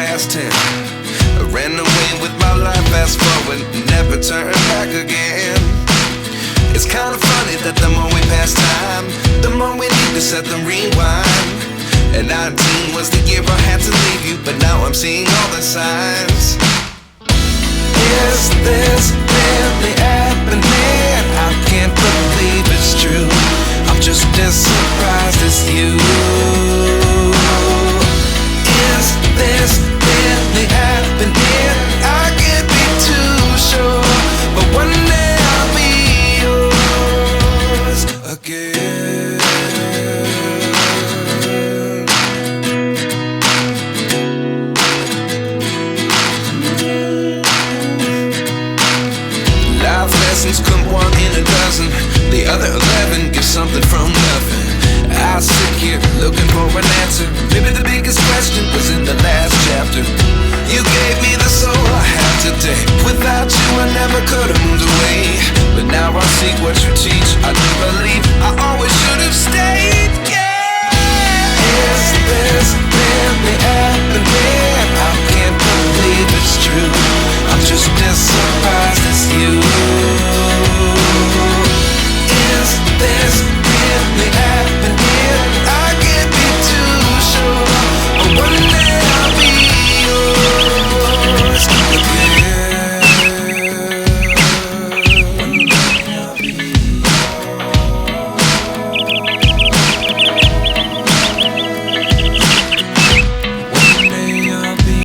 past tense. I ran away with my life, fast forward, never turn back again. It's kinda funny that the more we pass time, the more we need to set the rewind. And 19 was the year I had to leave you, but now I'm seeing all the signs. Is this really happening? I can't believe it's true. I'm just as surprised as you. Is this